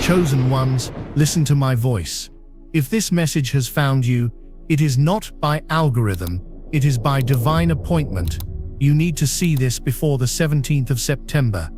Chosen ones, listen to my voice. If this message has found you, it is not by algorithm, it is by divine appointment. You need to see this before the 17th of September.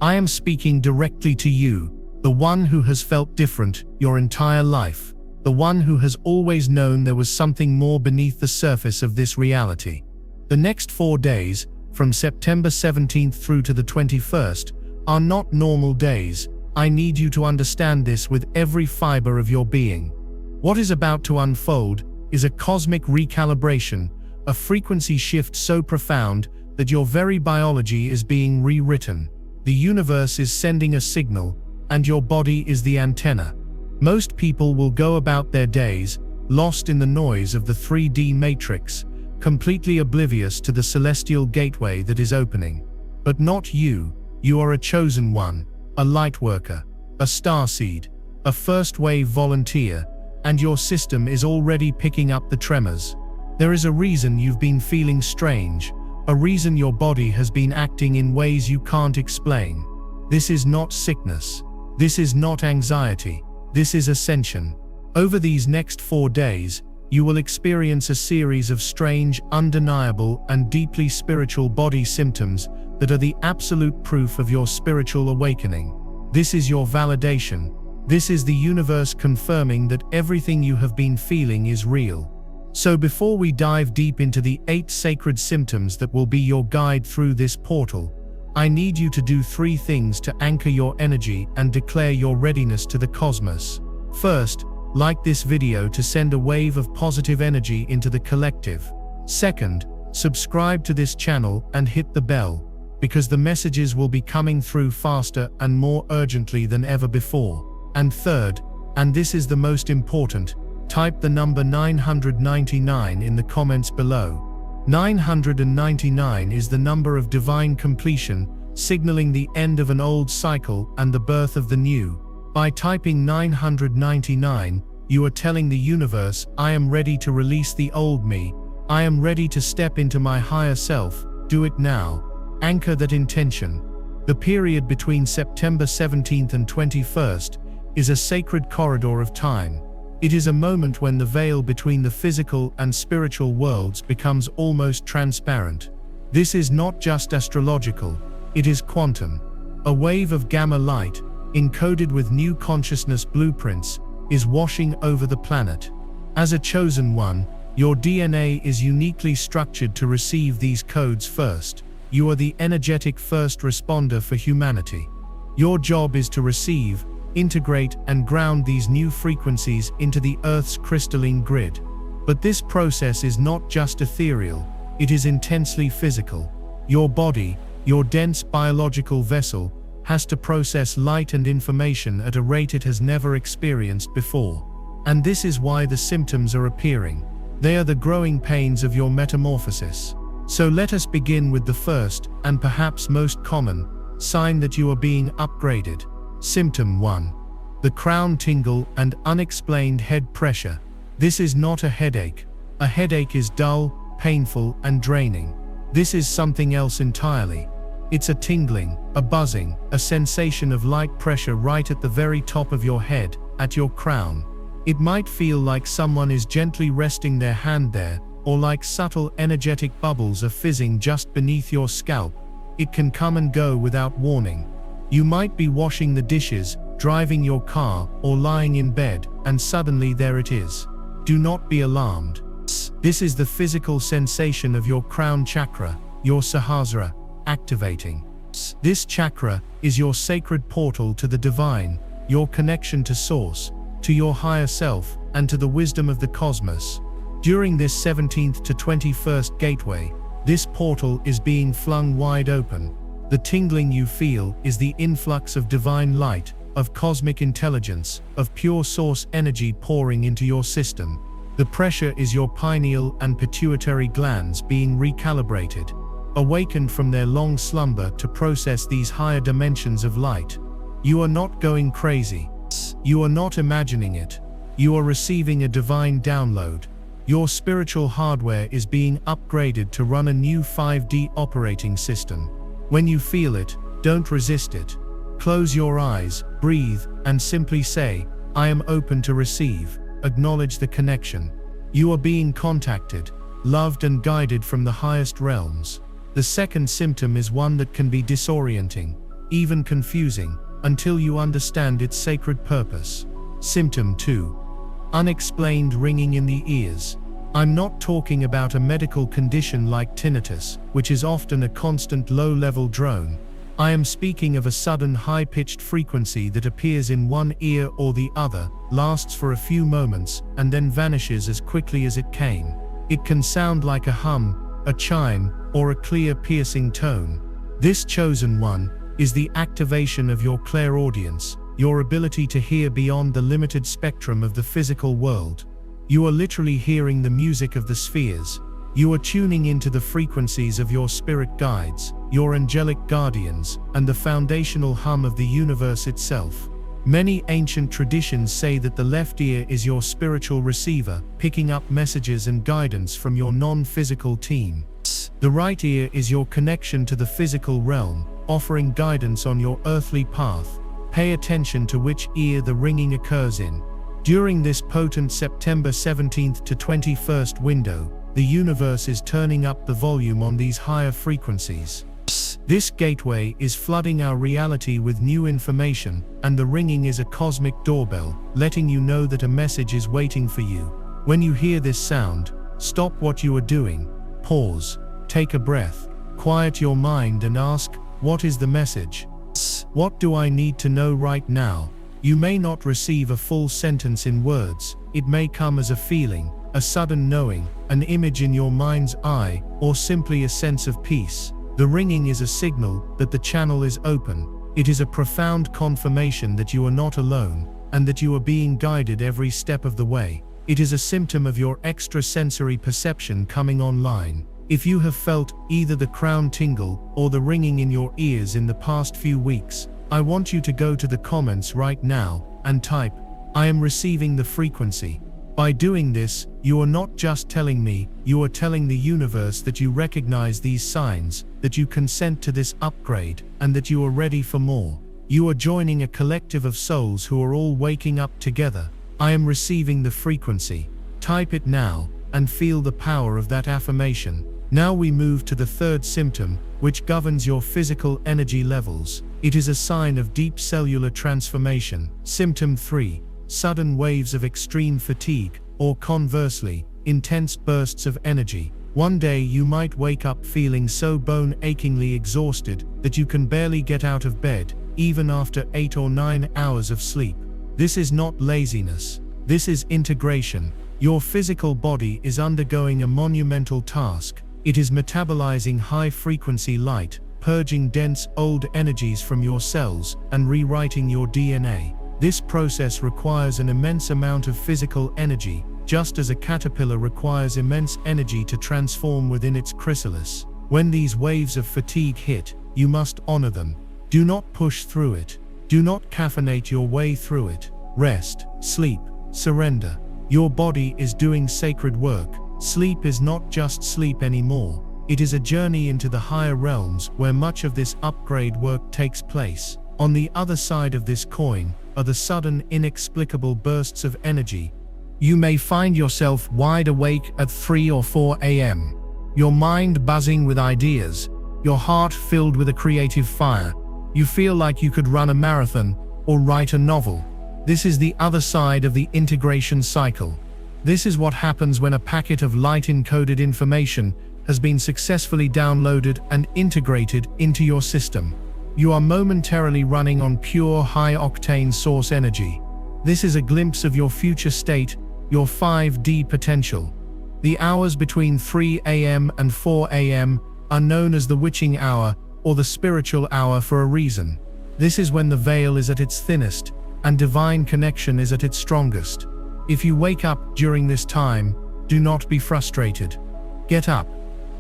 I am speaking directly to you, the one who has felt different your entire life, the one who has always known there was something more beneath the surface of this reality. The next 4 days, from September 17th through to the 21st, are not normal days. I need you to understand this with every fiber of your being. What is about to unfold is a cosmic recalibration, a frequency shift so profound that your very biology is being rewritten. The universe is sending a signal, and your body is the antenna. Most people will go about their days, lost in the noise of the 3D matrix, completely oblivious to the celestial gateway that is opening. But not you. You are a chosen one, a light worker, a starseed, a first-wave volunteer, and your system is already picking up the tremors. There is a reason you've been feeling strange, a reason your body has been acting in ways you can't explain. This is not sickness. This is not anxiety. This is ascension. Over these next 4 days, you will experience a series of strange, undeniable, and deeply spiritual body symptoms that are the absolute proof of your spiritual awakening. This is your validation. This is the universe confirming that everything you have been feeling is real. So before we dive deep into the 8 sacred symptoms that will be your guide through this portal, I need you to do 3 things to anchor your energy and declare your readiness to the cosmos. First, like this video to send a wave of positive energy into the collective. Second, subscribe to this channel and hit the bell, because the messages will be coming through faster and more urgently than ever before. And third, and this is the most important, type the number 999 in the comments below. 999 is the number of divine completion, signaling the end of an old cycle and the birth of the new. By typing 999, you are telling the universe, I am ready to release the old me. I am ready to step into my higher self. Do it now. Anchor that intention. The period between September 17th and 21st is a sacred corridor of time. It is a moment when the veil between the physical and spiritual worlds becomes almost transparent. This is not just astrological, it is quantum. A wave of gamma light, encoded with new consciousness blueprints, is washing over the planet. As a chosen one, your DNA is uniquely structured to receive these codes first. You are the energetic first responder for humanity. Your job is to receive, integrate, and ground these new frequencies into the Earth's crystalline grid. But this process is not just ethereal, it is intensely physical. Your body, your dense biological vessel, has to process light and information at a rate it has never experienced before. And this is why the symptoms are appearing. They are the growing pains of your metamorphosis. So let us begin with the first, and perhaps most common, sign that you are being upgraded. Symptom 1. The crown tingle and unexplained head pressure. This is not a headache. A headache is dull, painful, and draining. This is something else entirely. It's a tingling, a buzzing, a sensation of light pressure right at the very top of your head, at your crown. It might feel like someone is gently resting their hand there, or like subtle energetic bubbles are fizzing just beneath your scalp. It can come and go without warning. You might be washing the dishes, driving your car, or lying in bed, and suddenly there it is. Do not be alarmed. This is the physical sensation of your crown chakra, your Sahasrara, activating. This chakra is your sacred portal to the divine, your connection to source, to your higher self, and to the wisdom of the cosmos. During this 17th to 21st gateway, this portal is being flung wide open. The tingling you feel is the influx of divine light, of cosmic intelligence, of pure source energy pouring into your system. The pressure is your pineal and pituitary glands being recalibrated, awakened from their long slumber to process these higher dimensions of light. You are not going crazy. You are not imagining it. You are receiving a divine download. Your spiritual hardware is being upgraded to run a new 5D operating system. When you feel it, don't resist it. Close your eyes, breathe, and simply say, I am open to receive. Acknowledge the connection. You are being contacted, loved and guided from the highest realms. The second symptom is one that can be disorienting, even confusing, until you understand its sacred purpose. Symptom 2. Unexplained ringing in the ears. I'm not talking about a medical condition like tinnitus, which is often a constant low-level drone. I am speaking of a sudden high-pitched frequency that appears in one ear or the other, lasts for a few moments, and then vanishes as quickly as it came. It can sound like a hum, a chime, or a clear piercing tone. This chosen one is the activation of your clairaudience, your ability to hear beyond the limited spectrum of the physical world. You are literally hearing the music of the spheres. You are tuning into the frequencies of your spirit guides, your angelic guardians, and the foundational hum of the universe itself. Many ancient traditions say that the left ear is your spiritual receiver, picking up messages and guidance from your non-physical team. The right ear is your connection to the physical realm, offering guidance on your earthly path. Pay attention to which ear the ringing occurs in. During this potent September 17th to 21st window, the universe is turning up the volume on these higher frequencies. This gateway is flooding our reality with new information, and the ringing is a cosmic doorbell, letting you know that a message is waiting for you. When you hear this sound, stop what you are doing, pause, take a breath, quiet your mind and ask, what is the message? What do I need to know right now? You may not receive a full sentence in words. It may come as a feeling, a sudden knowing, an image in your mind's eye, or simply a sense of peace. The ringing is a signal that the channel is open. It is a profound confirmation that you are not alone, and that you are being guided every step of the way. It is a symptom of your extrasensory perception coming online. If you have felt either the crown tingle or the ringing in your ears in the past few weeks, I want you to go to the comments right now and type, I am receiving the frequency. By doing this, you are not just telling me, you are telling the universe that you recognize these signs, that you consent to this upgrade, and that you are ready for more. You are joining a collective of souls who are all waking up together. I am receiving the frequency. Type it now, and feel the power of that affirmation. Now we move to the third symptom, which governs your physical energy levels. It is a sign of deep cellular transformation. Symptom 3. Sudden waves of extreme fatigue, or conversely, intense bursts of energy. One day you might wake up feeling so bone-achingly exhausted that you can barely get out of bed, even after 8 or 9 hours of sleep. This is not laziness. This is integration. Your physical body is undergoing a monumental task. It is metabolizing high-frequency light, purging dense old energies from your cells, and rewriting your DNA. This process requires an immense amount of physical energy, just as a caterpillar requires immense energy to transform within its chrysalis. When these waves of fatigue hit, you must honor them. Do not push through it. Do not caffeinate your way through it. Rest, sleep, surrender. Your body is doing sacred work. Sleep is not just sleep anymore. It is a journey into the higher realms where much of this upgrade work takes place. On the other side of this coin are the sudden, inexplicable bursts of energy. You may find yourself wide awake at 3 or 4 a.m., your mind buzzing with ideas, your heart filled with a creative fire. You feel like you could run a marathon or write a novel. This is the other side of the integration cycle. This is what happens when a packet of light-encoded information has been successfully downloaded and integrated into your system. You are momentarily running on pure high-octane source energy. This is a glimpse of your future state, your 5D potential. The hours between 3 a.m. and 4 a.m. are known as the witching hour or the spiritual hour for a reason. This is when the veil is at its thinnest and divine connection is at its strongest. If you wake up during this time, do not be frustrated. Get up,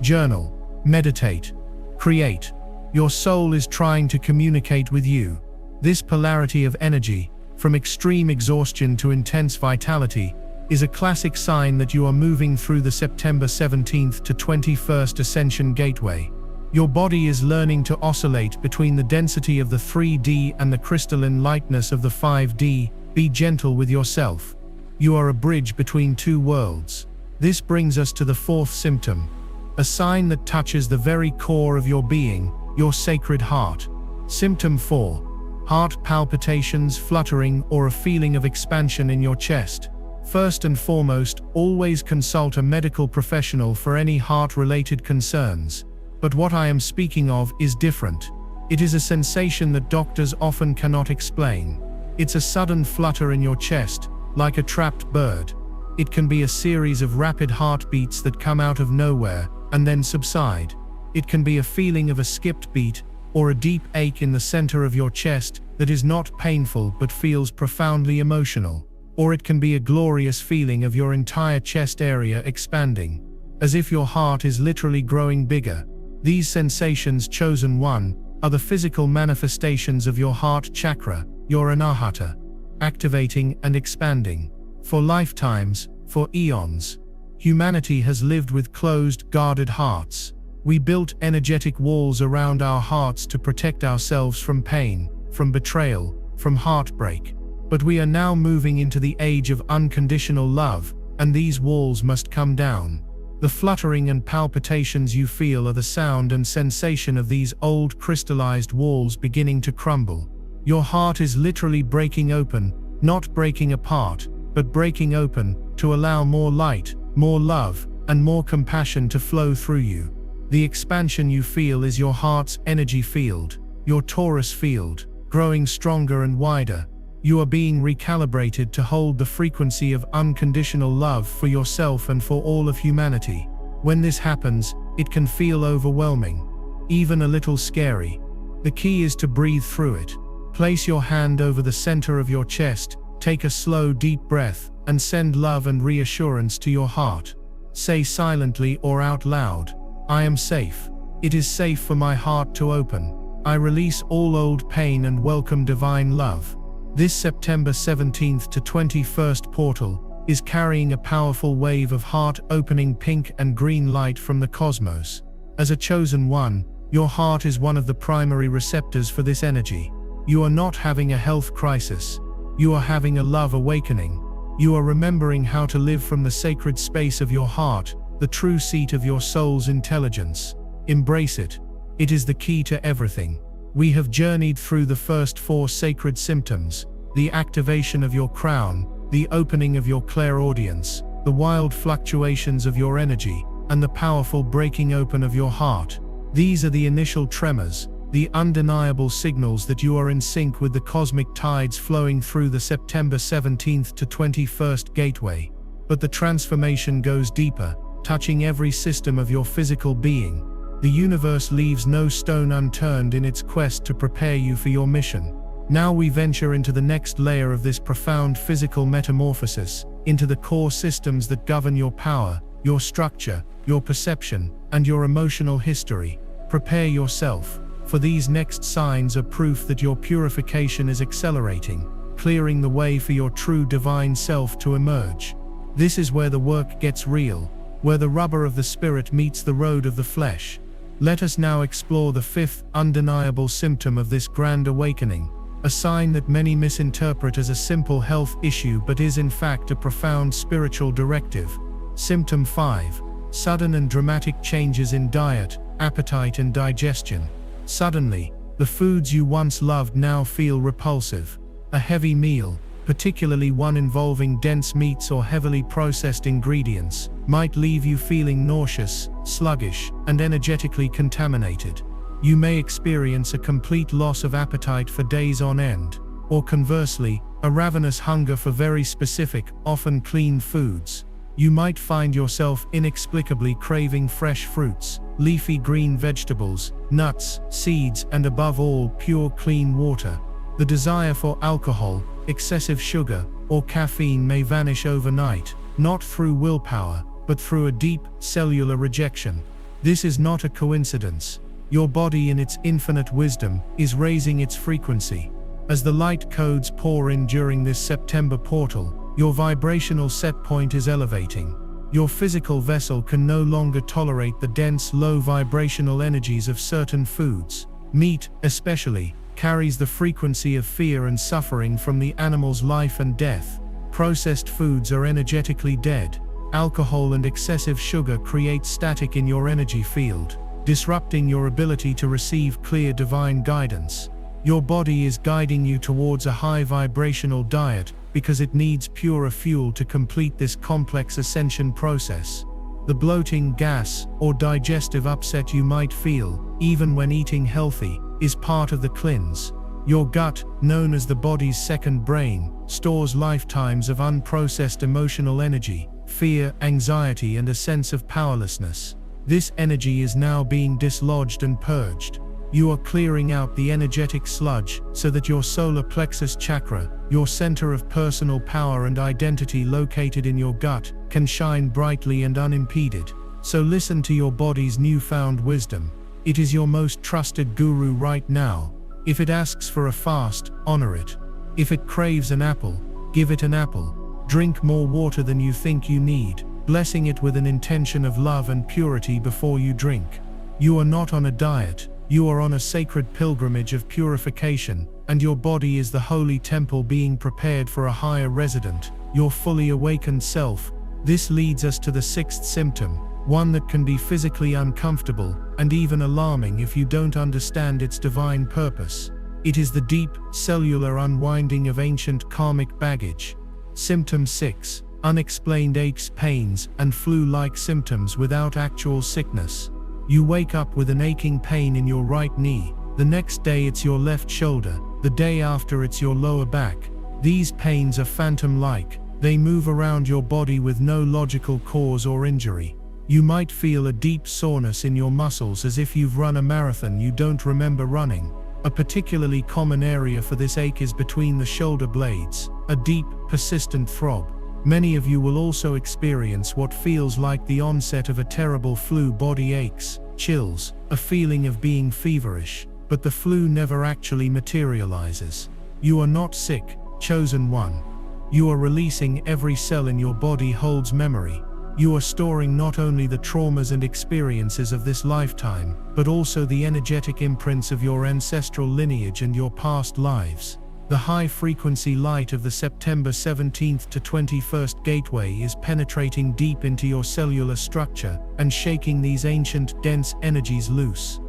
journal, meditate, create. Your soul is trying to communicate with you. This polarity of energy, from extreme exhaustion to intense vitality, is a classic sign that you are moving through the September 17th to 21st Ascension Gateway. Your body is learning to oscillate between the density of the 3D and the crystalline lightness of the 5D. Be gentle with yourself. You are a bridge between two worlds. This brings us to the fourth symptom, a sign that touches the very core of your being, your sacred heart. Symptom 4. Heart palpitations, fluttering, or a feeling of expansion in your chest. First and foremost, always consult a medical professional for any heart-related concerns. But what I am speaking of is different. It is a sensation that doctors often cannot explain. It's a sudden flutter in your chest, like a trapped bird. It can be a series of rapid heartbeats that come out of nowhere and then subside. It can be a feeling of a skipped beat, or a deep ache in the center of your chest that is not painful but feels profoundly emotional. Or it can be a glorious feeling of your entire chest area expanding, as if your heart is literally growing bigger. These sensations, chosen one, are the physical manifestations of your heart chakra, your anahata, activating and expanding. For lifetimes, for eons, humanity has lived with closed, guarded hearts. We built energetic walls around our hearts to protect ourselves from pain, from betrayal, from heartbreak. But we are now moving into the age of unconditional love, and these walls must come down. The fluttering and palpitations you feel are the sound and sensation of these old crystallized walls beginning to crumble. Your heart is literally breaking open, not breaking apart, but breaking open, to allow more light, more love, and more compassion to flow through you. The expansion you feel is your heart's energy field, your torus field, growing stronger and wider. You are being recalibrated to hold the frequency of unconditional love for yourself and for all of humanity. When this happens, it can feel overwhelming, even a little scary. The key is to breathe through it. Place your hand over the center of your chest, take a slow, deep breath, and send love and reassurance to your heart. Say silently or out loud, "I am safe. It is safe for my heart to open. I release all old pain and welcome divine love." This September 17th to 21st portal is carrying a powerful wave of heart-opening pink and green light from the cosmos. As a chosen one, your heart is one of the primary receptors for this energy. You are not having a health crisis. You are having a love awakening. You are remembering how to live from the sacred space of your heart, the true seat of your soul's intelligence. Embrace it. It is the key to everything. We have journeyed through the first 4 sacred symptoms: the activation of your crown, the opening of your clairaudience, the wild fluctuations of your energy, and the powerful breaking open of your heart. These are the initial tremors, the undeniable signals that you are in sync with the cosmic tides flowing through the September 17th to 21st gateway. But the transformation goes deeper, touching every system of your physical being. The universe leaves no stone unturned in its quest to prepare you for your mission. Now we venture into the next layer of this profound physical metamorphosis, into the core systems that govern your power, your structure, your perception, and your emotional history. Prepare yourself, for these next signs are proof that your purification is accelerating, clearing the way for your true divine self to emerge. This is where the work gets real, where the rubber of the spirit meets the road of the flesh. Let us now explore the 5th undeniable symptom of this grand awakening, a sign that many misinterpret as a simple health issue but is in fact a profound spiritual directive. Symptom 5. Sudden and dramatic changes in diet, appetite and digestion. Suddenly, the foods you once loved now feel repulsive. A heavy meal, particularly one involving dense meats or heavily processed ingredients, might leave you feeling nauseous, sluggish, and energetically contaminated. You may experience a complete loss of appetite for days on end, or conversely, a ravenous hunger for very specific, often clean foods. You might find yourself inexplicably craving fresh fruits, leafy green vegetables, nuts, seeds, and above all, pure clean water. The desire for alcohol, excessive sugar, or caffeine may vanish overnight, not through willpower, but through a deep, cellular rejection. This is not a coincidence. Your body in its infinite wisdom is raising its frequency. As the light codes pour in during this September portal, your vibrational set point is elevating. Your physical vessel can no longer tolerate the dense, low vibrational energies of certain foods. Meat, especially, carries the frequency of fear and suffering from the animal's life and death. Processed foods are energetically dead. Alcohol and excessive sugar create static in your energy field, disrupting your ability to receive clear divine guidance. Your body is guiding you towards a high vibrational diet because it needs purer fuel to complete this complex ascension process. The bloating, gas, or digestive upset you might feel, even when eating healthy, is part of the cleanse. Your gut, known as the body's second brain, stores lifetimes of unprocessed emotional energy, fear, anxiety, and a sense of powerlessness. This energy is now being dislodged and purged. You are clearing out the energetic sludge so that your solar plexus chakra, your center of personal power and identity located in your gut, can shine brightly and unimpeded. So listen to your body's newfound wisdom. It is your most trusted guru right now. If it asks for a fast, honor it. If it craves an apple, give it an apple. Drink more water than you think you need, blessing it with an intention of love and purity before you drink. You are not on a diet. You are on a sacred pilgrimage of purification, and your body is the holy temple being prepared for a higher resident, your fully awakened self. This leads us to the sixth symptom, one that can be physically uncomfortable and even alarming if you don't understand its divine purpose. It is the deep, cellular unwinding of ancient karmic baggage. Symptom 6. Unexplained aches, pains, and flu-like symptoms without actual sickness. You wake up with an aching pain in your right knee. The next day it's your left shoulder. The day after it's your lower back. These pains are phantom-like. They move around your body with no logical cause or injury. You might feel a deep soreness in your muscles as if you've run a marathon you don't remember running. A particularly common area for this ache is between the shoulder blades, a deep, persistent throb. Many of you will also experience what feels like the onset of a terrible flu: body aches, chills, a feeling of being feverish, but the flu never actually materializes. You are not sick, chosen one. You are releasing. Every cell in your body holds memory. You are storing not only the traumas and experiences of this lifetime, but also the energetic imprints of your ancestral lineage and your past lives. The high-frequency light of the September 17th to 21st gateway is penetrating deep into your cellular structure and shaking these ancient, dense energies loose.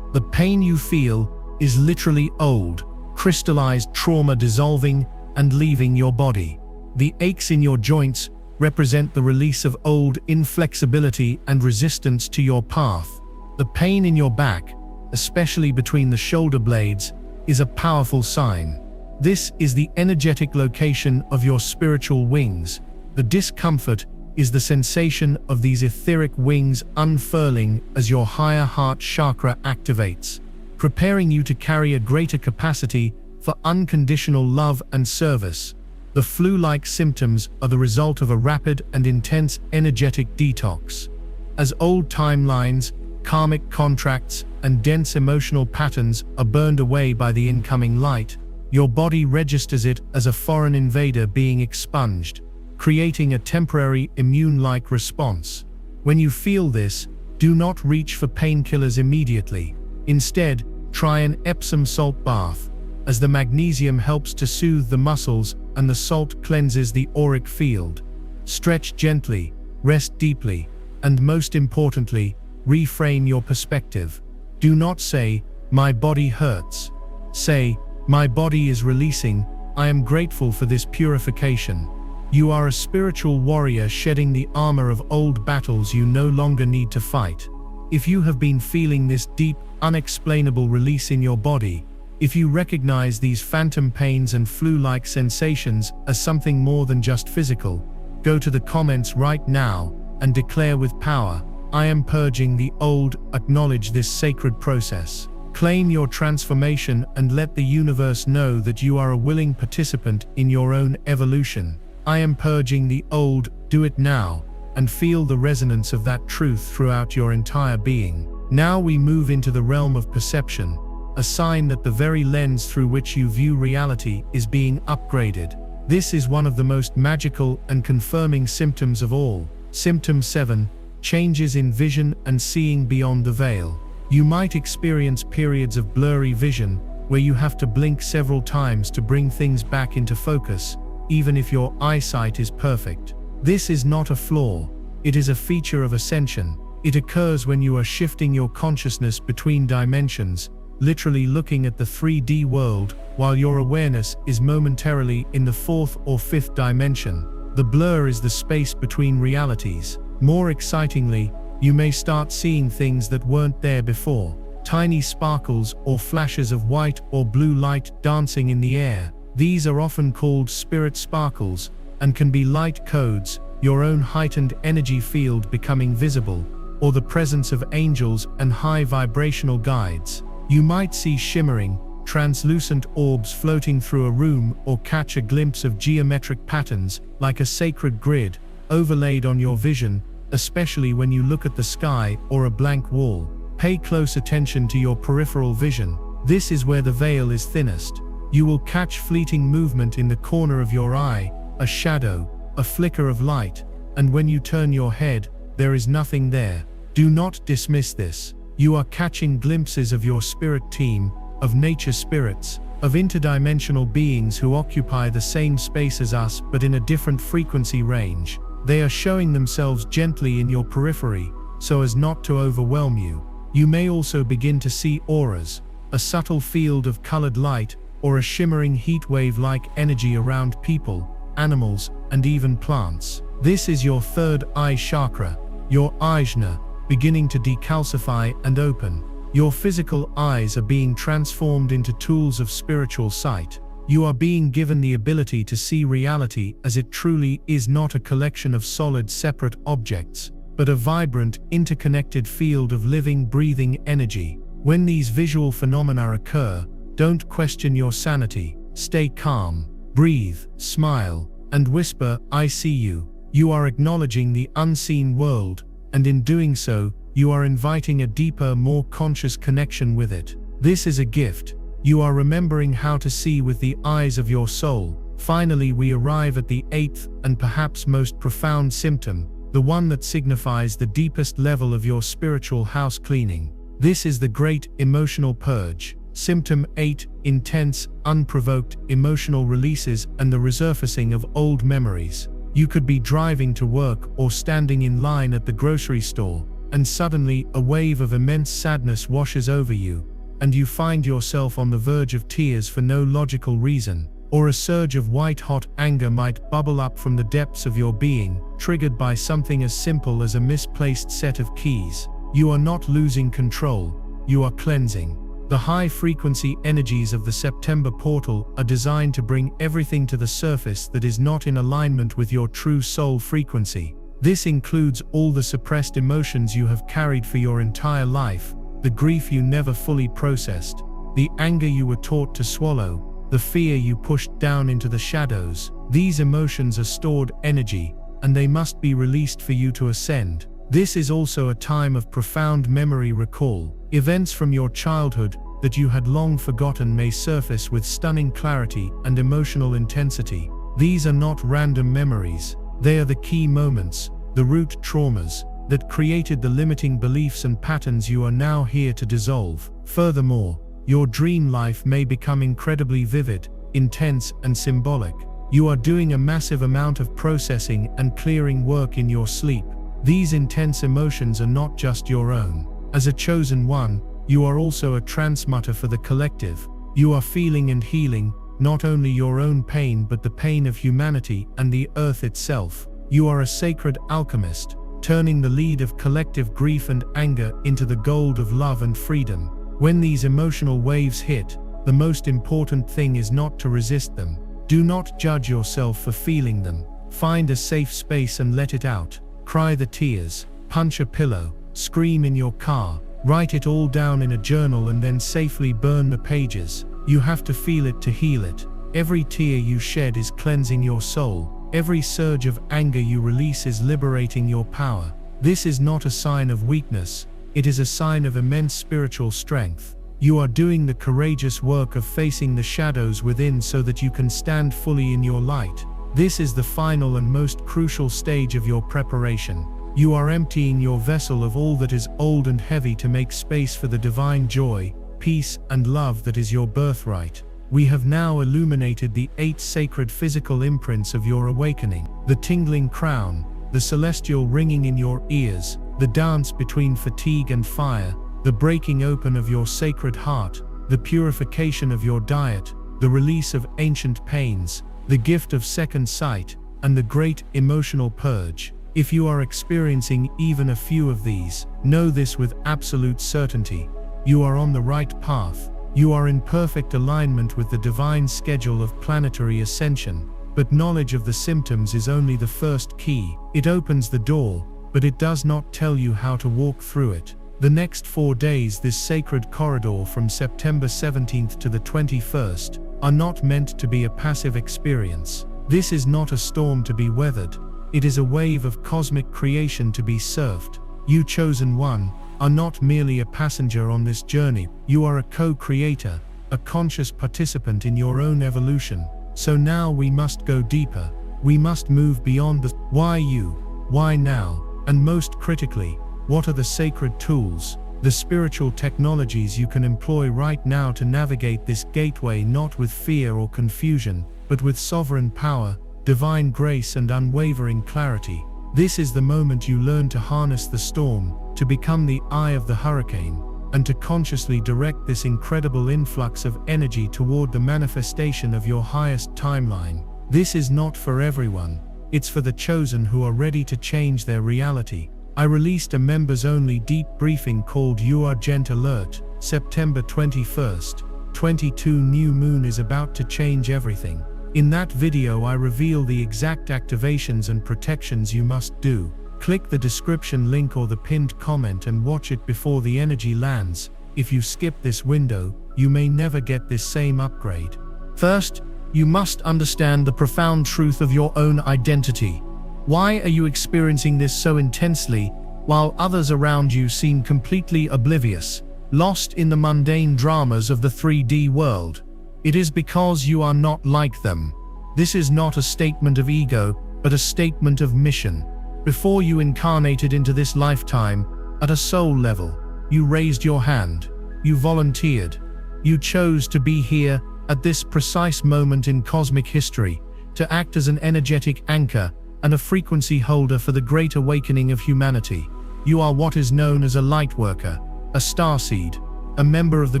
The pain you feel is literally old, crystallized trauma dissolving and leaving your body. The aches in your joints represent the release of old inflexibility and resistance to your path. The pain in your back, especially between the shoulder blades, is a powerful sign. This is the energetic location of your spiritual wings. The discomfort is the sensation of these etheric wings unfurling as your higher heart chakra activates, preparing you to carry a greater capacity for unconditional love and service. The flu-like symptoms are the result of a rapid and intense energetic detox. As old timelines, karmic contracts, and dense emotional patterns are burned away by the incoming light, your body registers it as a foreign invader being expunged, creating a temporary immune-like response. When you feel this, do not reach for painkillers immediately. Instead, try an Epsom salt bath, as the magnesium helps to soothe the muscles and the salt cleanses the auric field. Stretch gently, rest deeply, and most importantly, reframe your perspective. Do not say, "My body hurts." Say, "My body is releasing. I am grateful for this purification." You are a spiritual warrior shedding the armor of old battles you no longer need to fight. If you have been feeling this deep, unexplainable release in your body, if you recognize these phantom pains and flu-like sensations as something more than just physical, go to the comments right now and declare with power, "I am purging the old." Acknowledge this sacred process. Claim your transformation and let the universe know that you are a willing participant in your own evolution. I am purging the old. Do it now, and feel the resonance of that truth throughout your entire being. Now we move into the realm of perception, a sign that the very lens through which you view reality is being upgraded. This is one of the most magical and confirming symptoms of all. Symptom 7. Changes in vision and seeing beyond the veil. You might experience periods of blurry vision, where you have to blink several times to bring things back into focus, even if your eyesight is perfect. This is not a flaw. It is a feature of ascension. It occurs when you are shifting your consciousness between dimensions, literally looking at the 3D world, while your awareness is momentarily in the 4th or 5th dimension. The blur is the space between realities. More excitingly, you may start seeing things that weren't there before. Tiny sparkles or flashes of white or blue light dancing in the air. These are often called spirit sparkles, and can be light codes, your own heightened energy field becoming visible, or the presence of angels and high vibrational guides. You might see shimmering, translucent orbs floating through a room, or catch a glimpse of geometric patterns, like a sacred grid, overlaid on your vision, especially when you look at the sky or a blank wall. Pay close attention to your peripheral vision. This is where the veil is thinnest. You will catch fleeting movement in the corner of your eye, a shadow, a flicker of light, and when you turn your head, there is nothing there. Do not dismiss this. You are catching glimpses of your spirit team, of nature spirits, of interdimensional beings who occupy the same space as us but in a different frequency range. They are showing themselves gently in your periphery, so as not to overwhelm you. You may also begin to see auras, a subtle field of colored light, or a shimmering heat wave-like energy around people, animals, and even plants. This is your third eye chakra, your ajna, beginning to decalcify and open. Your physical eyes are being transformed into tools of spiritual sight. You are being given the ability to see reality as it truly is, not a collection of solid, separate objects, but a vibrant, interconnected field of living, breathing energy. When these visual phenomena occur, don't question your sanity. Stay calm, breathe, smile, and whisper, "I see you." You are acknowledging the unseen world, and in doing so, you are inviting a deeper, more conscious connection with it. This is a gift. You are remembering how to see with the eyes of your soul. Finally, we arrive at the 8th and perhaps most profound symptom, the one that signifies the deepest level of your spiritual house cleaning. This is the great emotional purge. Symptom 8, intense, unprovoked emotional releases and the resurfacing of old memories. You could be driving to work or standing in line at the grocery store, and suddenly a wave of immense sadness washes over you, and you find yourself on the verge of tears for no logical reason. Or a surge of white-hot anger might bubble up from the depths of your being, triggered by something as simple as a misplaced set of keys. You are not losing control, you are cleansing. The high-frequency energies of the September portal are designed to bring everything to the surface that is not in alignment with your true soul frequency. This includes all the suppressed emotions you have carried for your entire life, the grief you never fully processed, the anger you were taught to swallow, the fear you pushed down into the shadows. These emotions are stored energy, and they must be released for you to ascend. This is also a time of profound memory recall. Events from your childhood that you had long forgotten may surface with stunning clarity and emotional intensity. These are not random memories. They are the key moments, the root traumas, that created the limiting beliefs and patterns you are now here to dissolve. Furthermore, your dream life may become incredibly vivid, intense, and symbolic. You are doing a massive amount of processing and clearing work in your sleep. These intense emotions are not just your own. As a chosen one, you are also a transmutter for the collective. You are feeling and healing, not only your own pain but the pain of humanity and the earth itself. You are a sacred alchemist, turning the lead of collective grief and anger into the gold of love and freedom. When these emotional waves hit, the most important thing is not to resist them. Do not judge yourself for feeling them. Find a safe space and let it out. Cry the tears, punch a pillow, scream in your car, write it all down in a journal and then safely burn the pages. You have to feel it to heal it. Every tear you shed is cleansing your soul. Every surge of anger you release is liberating your power. This is not a sign of weakness. It is a sign of immense spiritual strength. You are doing the courageous work of facing the shadows within so that you can stand fully in your light. This is the final and most crucial stage of your preparation. You are emptying your vessel of all that is old and heavy to make space for the divine joy, peace, and love that is your birthright. We have now illuminated the 8 sacred physical imprints of your awakening: the tingling crown, the celestial ringing in your ears, the dance between fatigue and fire, the breaking open of your sacred heart, the purification of your diet, the release of ancient pains, the gift of second sight, and the great emotional purge. If you are experiencing even a few of these, know this with absolute certainty: you are on the right path. You are in perfect alignment with the divine schedule of planetary ascension. But knowledge of the symptoms is only the first key. It opens the door, but it does not tell you how to walk through it. The next 4 days, this sacred corridor from September 17th to the 21st, are not meant to be a passive experience. This is not a storm to be weathered. It is a wave of cosmic creation to be surfed. You, chosen one, are not merely a passenger on this journey. You are a co-creator, a conscious participant in your own evolution. So now we must go deeper. We must move beyond the why you, why now, and most critically, what are the sacred tools, the spiritual technologies you can employ right now to navigate this gateway, not with fear or confusion, but with sovereign power, divine grace, and unwavering clarity. This is the moment you learn to harness the storm, to become the eye of the hurricane, and to consciously direct this incredible influx of energy toward the manifestation of your highest timeline. This is not for everyone. It's for the chosen who are ready to change their reality. I released a members-only deep briefing called You Are Gent Alert, September 21st. 22 New Moon is about to change everything. In that video I reveal the exact activations and protections you must do. Click the description link or the pinned comment and watch it before the energy lands. If you skip this window, you may never get this same upgrade. First, you must understand the profound truth of your own identity. Why are you experiencing this so intensely, while others around you seem completely oblivious, lost in the mundane dramas of the 3D world? It is because you are not like them. This is not a statement of ego, but a statement of mission. Before you incarnated into this lifetime, at a soul level, you raised your hand, you volunteered, you chose to be here at this precise moment in cosmic history, to act as an energetic anchor and a frequency holder for the great awakening of humanity. You are what is known as a light worker, a starseed, a member of the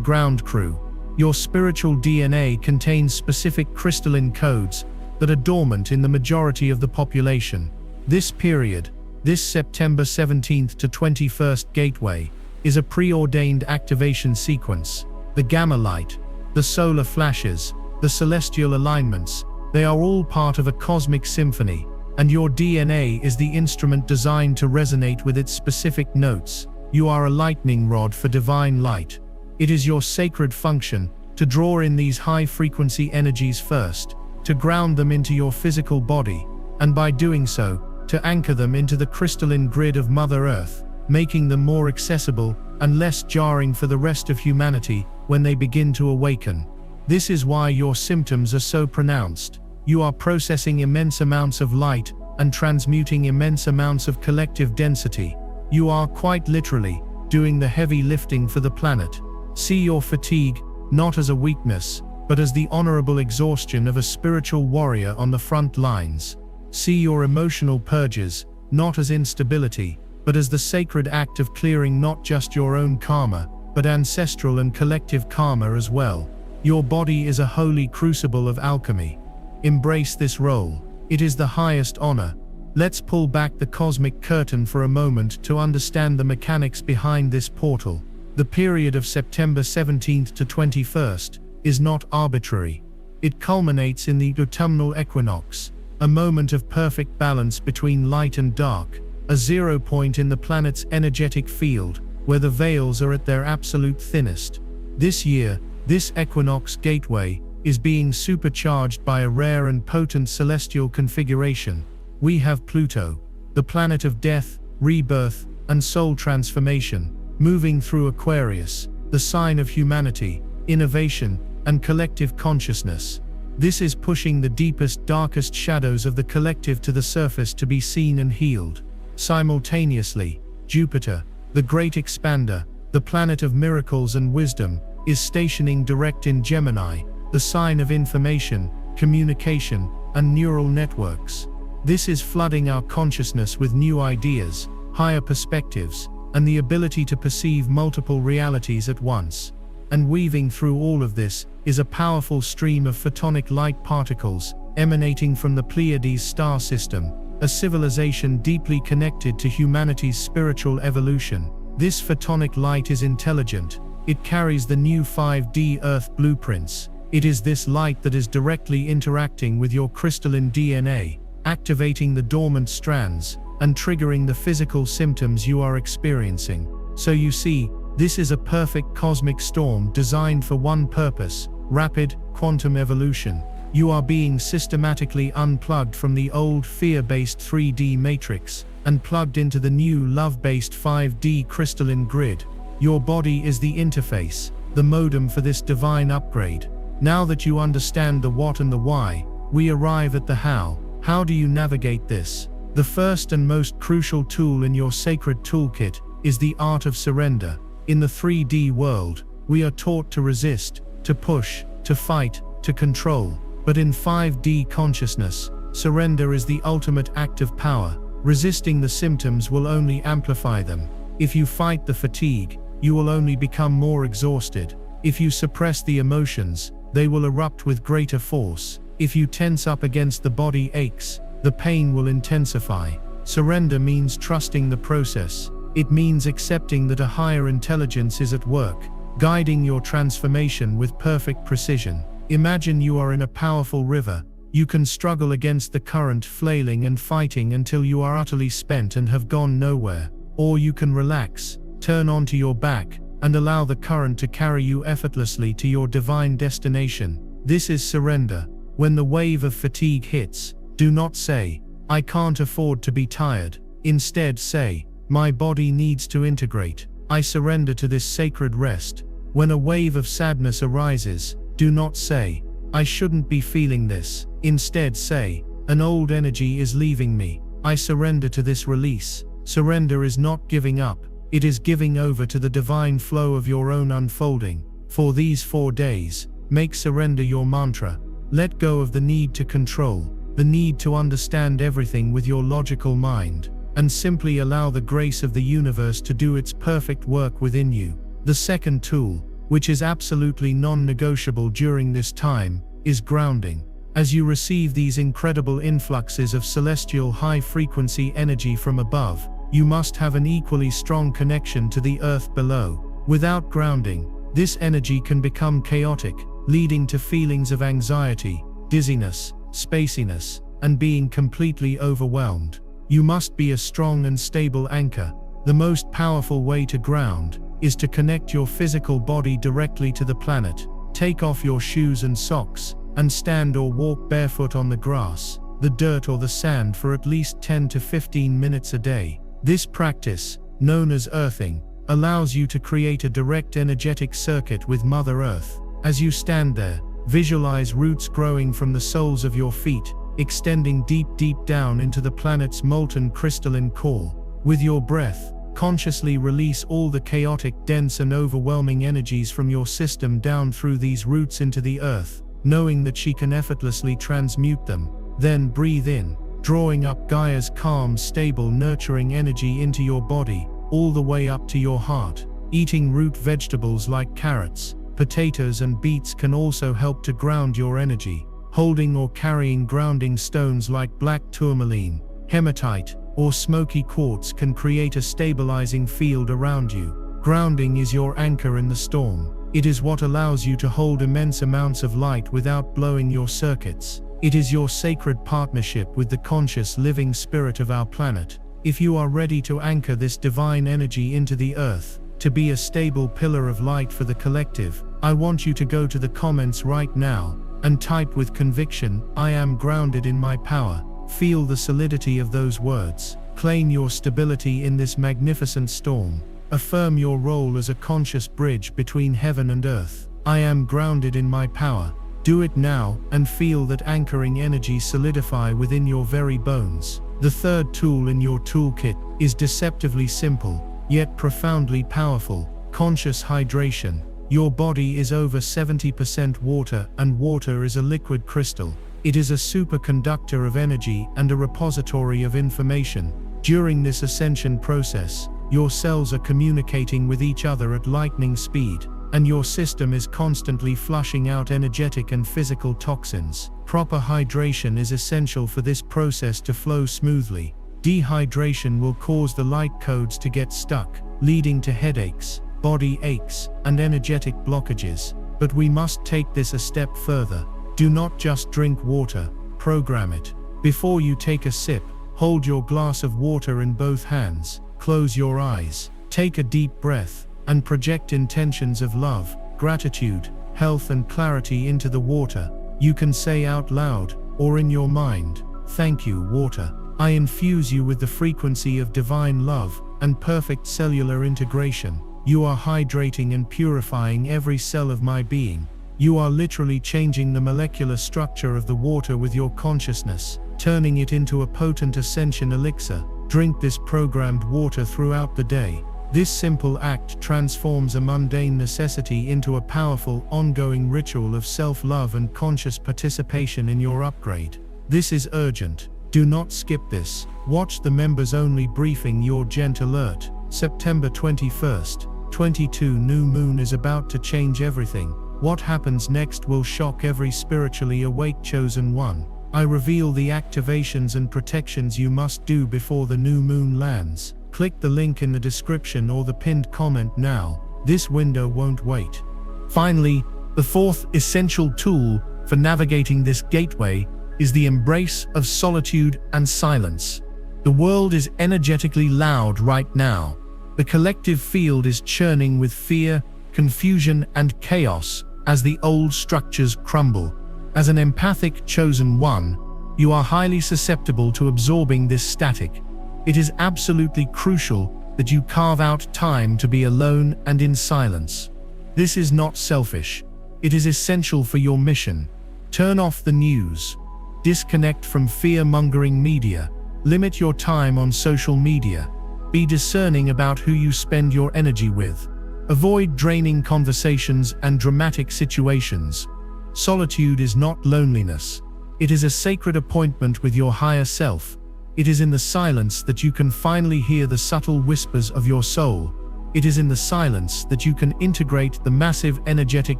ground crew. Your spiritual DNA contains specific crystalline codes that are dormant in the majority of the population. This period, this September 17th to 21st gateway, is a preordained activation sequence. The gamma light, the solar flashes, the celestial alignments, they are all part of a cosmic symphony, and your DNA is the instrument designed to resonate with its specific notes. You are a lightning rod for divine light. It is your sacred function to draw in these high-frequency energies first, to ground them into your physical body, and by doing so, to anchor them into the crystalline grid of Mother Earth, making them more accessible and less jarring for the rest of humanity when they begin to awaken. This is why your symptoms are so pronounced. You are processing immense amounts of light and transmuting immense amounts of collective density. You are quite literally doing the heavy lifting for the planet. See your fatigue not as a weakness, but as the honorable exhaustion of a spiritual warrior on the front lines. See your emotional purges not as instability, but as the sacred act of clearing not just your own karma, but ancestral and collective karma as well. Your body is a holy crucible of alchemy. Embrace this role. It is the highest honor. Let's pull back the cosmic curtain for a moment to understand the mechanics behind this portal. The period of September 17th to 21st is not arbitrary. It culminates in the autumnal equinox, a moment of perfect balance between light and dark, a zero point in the planet's energetic field, where the veils are at their absolute thinnest. This year, this equinox gateway is being supercharged by a rare and potent celestial configuration. We have Pluto, the planet of death, rebirth, and soul transformation, moving through Aquarius, the sign of humanity, innovation, and collective consciousness. This is pushing the deepest, darkest shadows of the collective to the surface to be seen and healed. Simultaneously, Jupiter, the great expander, the planet of miracles and wisdom, is stationing direct in Gemini, the sign of information, communication, and neural networks. This is flooding our consciousness with new ideas, higher perspectives, and the ability to perceive multiple realities at once. And weaving through all of this is a powerful stream of photonic light particles emanating from the Pleiades star system, a civilization deeply connected to humanity's spiritual evolution. This photonic light is intelligent. It carries the new 5D Earth blueprints. It is this light that is directly interacting with your crystalline DNA, activating the dormant strands, and triggering the physical symptoms you are experiencing. So you see, this is a perfect cosmic storm designed for one purpose: rapid, quantum evolution. You are being systematically unplugged from the old fear-based 3D matrix, and plugged into the new love-based 5D crystalline grid. Your body is the interface, the modem for this divine upgrade. Now that you understand the what and the why, we arrive at the how. How do you navigate this? The first and most crucial tool in your sacred toolkit is the art of surrender. In the 3D world, we are taught to resist, to push, to fight, to control. But in 5D consciousness, surrender is the ultimate act of power. Resisting the symptoms will only amplify them. If you fight the fatigue, you will only become more exhausted. If you suppress the emotions, they will erupt with greater force. If you tense up against the body aches, the pain will intensify. Surrender means trusting the process. It means accepting that a higher intelligence is at work, guiding your transformation with perfect precision. Imagine you are in a powerful river. You can struggle against the current, flailing and fighting until you are utterly spent and have gone nowhere. Or you can relax, turn onto your back, and allow the current to carry you effortlessly to your divine destination. This is surrender. When the wave of fatigue hits, do not say, "I can't afford to be tired." Instead say, "My body needs to integrate. I surrender to this sacred rest." When a wave of sadness arises, do not say, "I shouldn't be feeling this." Instead say, "An old energy is leaving me. I surrender to this release." Surrender is not giving up. It is giving over to the divine flow of your own unfolding. For these 4 days, make surrender your mantra. Let go of the need to control, the need to understand everything with your logical mind, and simply allow the grace of the universe to do its perfect work within you. The second tool, which is absolutely non-negotiable during this time, is grounding. As you receive these incredible influxes of celestial high-frequency energy from above, you must have an equally strong connection to the earth below. Without grounding, this energy can become chaotic, leading to feelings of anxiety, dizziness, spaciness, and being completely overwhelmed. You must be a strong and stable anchor. The most powerful way to ground is to connect your physical body directly to the planet. Take off your shoes and socks, and stand or walk barefoot on the grass, the dirt or the sand for at least 10 to 15 minutes a day. This practice, known as earthing, allows you to create a direct energetic circuit with Mother Earth. As you stand there, visualize roots growing from the soles of your feet, extending deep down into the planet's molten crystalline core. With your breath, consciously release all the chaotic, dense and overwhelming energies from your system down through these roots into the earth, knowing that she can effortlessly transmute them. Then breathe in, drawing up Gaia's calm, stable, nurturing energy into your body, all the way up to your heart. Eating root vegetables like carrots, potatoes and beets can also help to ground your energy. Holding or carrying grounding stones like black tourmaline, hematite, or smoky quartz can create a stabilizing field around you. Grounding is your anchor in the storm. It is what allows you to hold immense amounts of light without blowing your circuits. It is your sacred partnership with the conscious living spirit of our planet. If you are ready to anchor this divine energy into the earth, to be a stable pillar of light for the collective, I want you to go to the comments right now and type with conviction, "I am grounded in my power." Feel the solidity of those words. Claim your stability in this magnificent storm. Affirm your role as a conscious bridge between heaven and earth. I am grounded in my power. Do it now and feel that anchoring energy solidify within your very bones. The third tool in your toolkit is deceptively simple, yet profoundly powerful: conscious hydration. Your body is over 70% water, and water is a liquid crystal. It is a superconductor of energy and a repository of information. During this ascension process, your cells are communicating with each other at lightning speed, and your system is constantly flushing out energetic and physical toxins. Proper hydration is essential for this process to flow smoothly. Dehydration will cause the light codes to get stuck, leading to headaches, body aches, and energetic blockages. But we must take this a step further. Do not just drink water, program it. Before you take a sip, hold your glass of water in both hands, close your eyes, take a deep breath, and project intentions of love, gratitude, health, and clarity into the water. You can say out loud, or in your mind, "Thank you, water. I infuse you with the frequency of divine love and perfect cellular integration. You are hydrating and purifying every cell of my being." You are literally changing the molecular structure of the water with your consciousness, turning it into a potent ascension elixir. Drink this programmed water throughout the day. This simple act transforms a mundane necessity into a powerful, ongoing ritual of self-love and conscious participation in your upgrade. This is urgent. Do not skip this. Watch the members-only briefing. Your Gent Alert. September 21st, 22 new moon is about to change everything. What happens next will shock every spiritually awake chosen one. I reveal the activations and protections you must do before the new moon lands. Click the link in the description or the pinned comment now. This window won't wait. Finally, the fourth essential tool for navigating this gateway is the embrace of solitude and silence. The world is energetically loud right now. The collective field is churning with fear, confusion, and chaos as the old structures crumble. As an empathic chosen one, you are highly susceptible to absorbing this static. It is absolutely crucial that you carve out time to be alone and in silence. This is not selfish. It is essential for your mission. Turn off the news. Disconnect from fear-mongering media. Limit your time on social media. Be discerning about who you spend your energy with. Avoid draining conversations and dramatic situations. Solitude is not loneliness. It is a sacred appointment with your higher self. It is in the silence that you can finally hear the subtle whispers of your soul. It is in the silence that you can integrate the massive energetic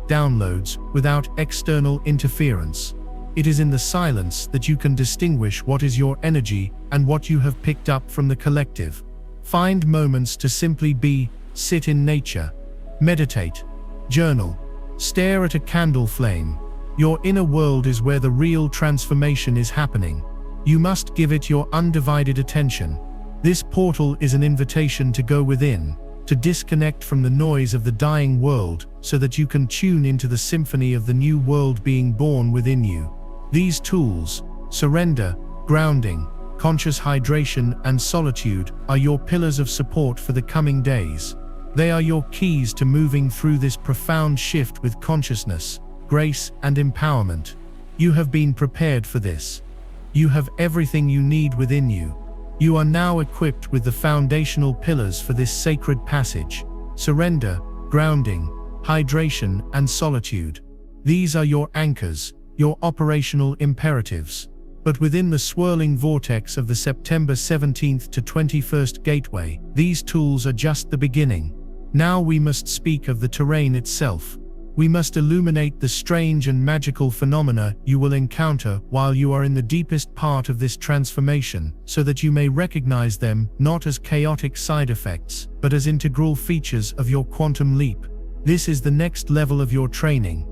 downloads without external interference. It is in the silence that you can distinguish what is your energy and what you have picked up from the collective. Find moments to simply be, sit in nature, meditate, journal, stare at a candle flame. Your inner world is where the real transformation is happening. You must give it your undivided attention. This portal is an invitation to go within, to disconnect from the noise of the dying world so that you can tune into the symphony of the new world being born within you. These tools, surrender, grounding, conscious hydration, and solitude, are your pillars of support for the coming days. They are your keys to moving through this profound shift with consciousness, grace, and empowerment. You have been prepared for this. You have everything you need within you. You are now equipped with the foundational pillars for this sacred passage: surrender, grounding, hydration, and solitude. These are your anchors, your operational imperatives. But within the swirling vortex of the September 17th to 21st gateway, these tools are just the beginning. Now we must speak of the terrain itself. We must illuminate the strange and magical phenomena you will encounter while you are in the deepest part of this transformation, so that you may recognize them not as chaotic side effects, but as integral features of your quantum leap. This is the next level of your training.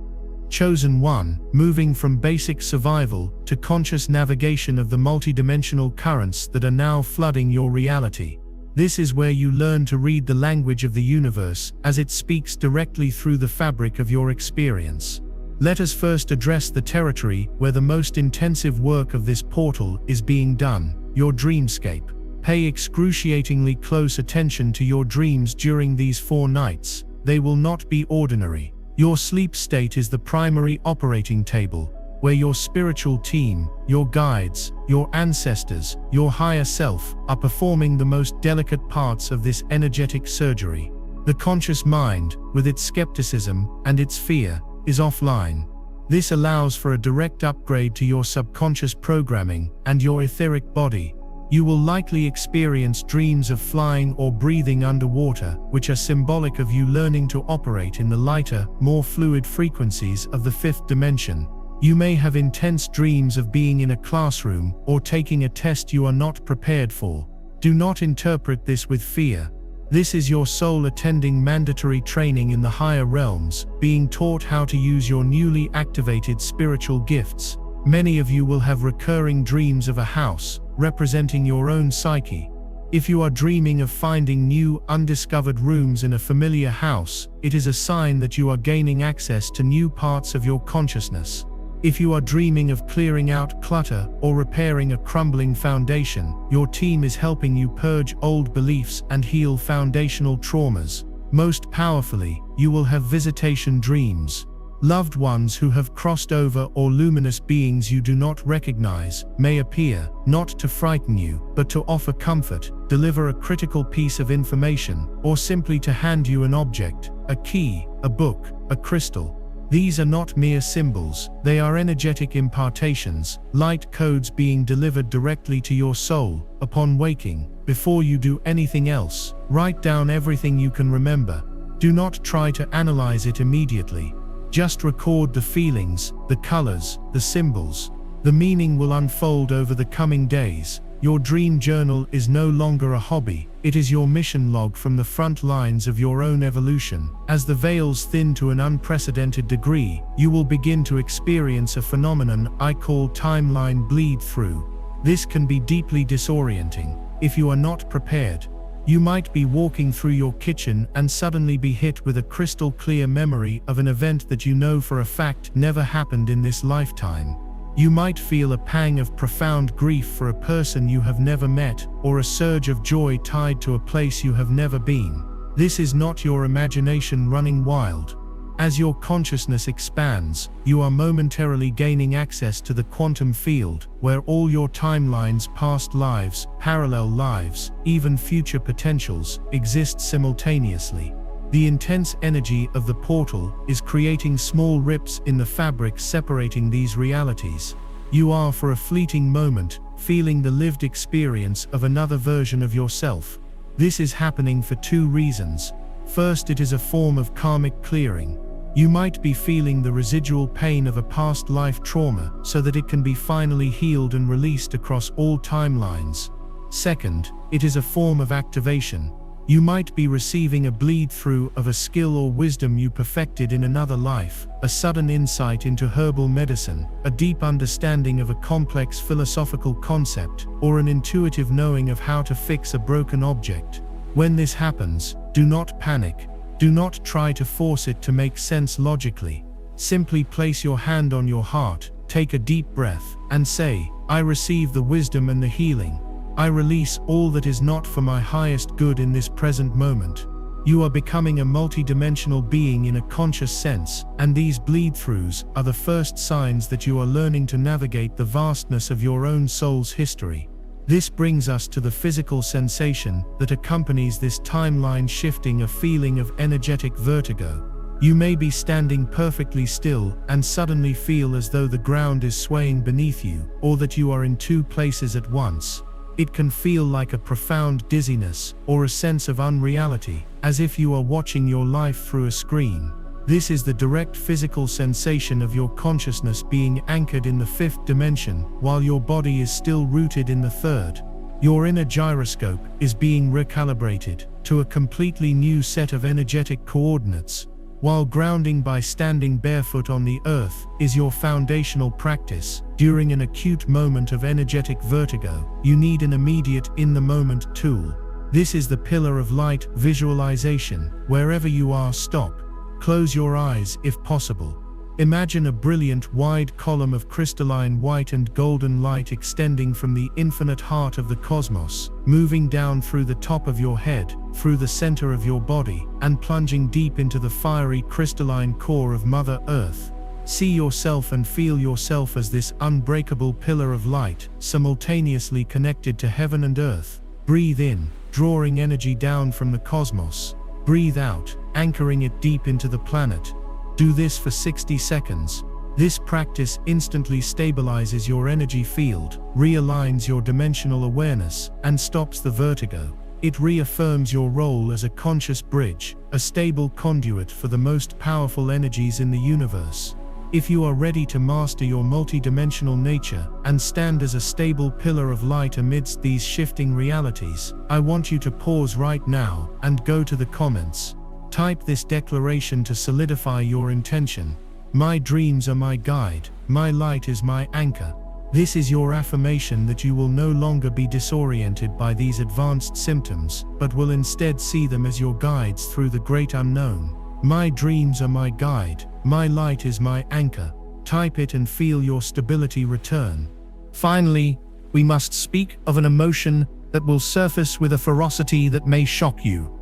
Chosen one, moving from basic survival to conscious navigation of the multidimensional currents that are now flooding your reality. This is where you learn to read the language of the universe as it speaks directly through the fabric of your experience. Let us first address the territory where the most intensive work of this portal is being done: your dreamscape. Pay excruciatingly close attention to your dreams during these 4 nights. They will not be ordinary. Your sleep state is the primary operating table, where your spiritual team, your guides, your ancestors, your higher self, are performing the most delicate parts of this energetic surgery. The conscious mind, with its skepticism and its fear, is offline. This allows for a direct upgrade to your subconscious programming and your etheric body. You will likely experience dreams of flying or breathing underwater, which are symbolic of you learning to operate in the lighter, more fluid frequencies of the fifth dimension. You may have intense dreams of being in a classroom or taking a test you are not prepared for. Do not interpret this with fear. This is your soul attending mandatory training in the higher realms, being taught how to use your newly activated spiritual gifts. Many of you will have recurring dreams of a house, representing your own psyche. If you are dreaming of finding new, undiscovered rooms in a familiar house, it is a sign that you are gaining access to new parts of your consciousness. If you are dreaming of clearing out clutter or repairing a crumbling foundation, your team is helping you purge old beliefs and heal foundational traumas. Most powerfully, you will have visitation dreams. Loved ones who have crossed over or luminous beings you do not recognize may appear, not to frighten you, but to offer comfort, deliver a critical piece of information, or simply to hand you an object, a key, a book, a crystal. These are not mere symbols, they are energetic impartations, light codes being delivered directly to your soul. Upon waking, before you do anything else, write down everything you can remember. Do not try to analyze it immediately. Just record the feelings, the colors, the symbols. The meaning will unfold over the coming days. Your dream journal is no longer a hobby, it is your mission log from the front lines of your own evolution. As the veils thin to an unprecedented degree, you will begin to experience a phenomenon I call timeline bleed through. This can be deeply disorienting. If you are not prepared, you might be walking through your kitchen and suddenly be hit with a crystal clear memory of an event that you know for a fact never happened in this lifetime. You might feel a pang of profound grief for a person you have never met, or a surge of joy tied to a place you have never been. This is not your imagination running wild. As your consciousness expands, you are momentarily gaining access to the quantum field, where all your timelines, past lives, parallel lives, even future potentials, exist simultaneously. The intense energy of the portal is creating small rips in the fabric separating these realities. You are, for a fleeting moment, feeling the lived experience of another version of yourself. This is happening for two reasons. First, it is a form of karmic clearing. You might be feeling the residual pain of a past life trauma so that it can be finally healed and released across all timelines. Second, it is a form of activation. You might be receiving a bleed through of a skill or wisdom you perfected in another life, a sudden insight into herbal medicine, a deep understanding of a complex philosophical concept, or an intuitive knowing of how to fix a broken object. When this happens, do not panic. Do not try to force it to make sense logically. Simply place your hand on your heart, take a deep breath, and say, I receive the wisdom and the healing. I release all that is not for my highest good in this present moment. You are becoming a multidimensional being in a conscious sense, and these bleed-throughs are the first signs that you are learning to navigate the vastness of your own soul's history. This brings us to the physical sensation that accompanies this timeline shifting, a feeling of energetic vertigo. You may be standing perfectly still and suddenly feel as though the ground is swaying beneath you, or that you are in two places at once. It can feel like a profound dizziness or a sense of unreality, as if you are watching your life through a screen. This is the direct physical sensation of your consciousness being anchored in the fifth dimension, while your body is still rooted in the third. Your inner gyroscope is being recalibrated to a completely new set of energetic coordinates. While grounding by standing barefoot on the earth is your foundational practice, during an acute moment of energetic vertigo, you need an immediate in-the-moment tool. This is the pillar of light visualization. Wherever you are, stop. Close your eyes if possible. Imagine a brilliant, wide column of crystalline white and golden light extending from the infinite heart of the cosmos, moving down through the top of your head, through the center of your body, and plunging deep into the fiery crystalline core of Mother Earth. See yourself and feel yourself as this unbreakable pillar of light, simultaneously connected to heaven and earth. Breathe in, drawing energy down from the cosmos. Breathe out, anchoring it deep into the planet. Do this for 60 seconds. This practice instantly stabilizes your energy field, realigns your dimensional awareness, and stops the vertigo. It reaffirms your role as a conscious bridge, a stable conduit for the most powerful energies in the universe. If you are ready to master your multidimensional nature and stand as a stable pillar of light amidst these shifting realities, I want you to pause right now and go to the comments. Type this declaration to solidify your intention. My dreams are my guide, my light is my anchor. This is your affirmation that you will no longer be disoriented by these advanced symptoms, but will instead see them as your guides through the great unknown. My dreams are my guide, my light is my anchor. Type it and feel your stability return. Finally, we must speak of an emotion that will surface with a ferocity that may shock you.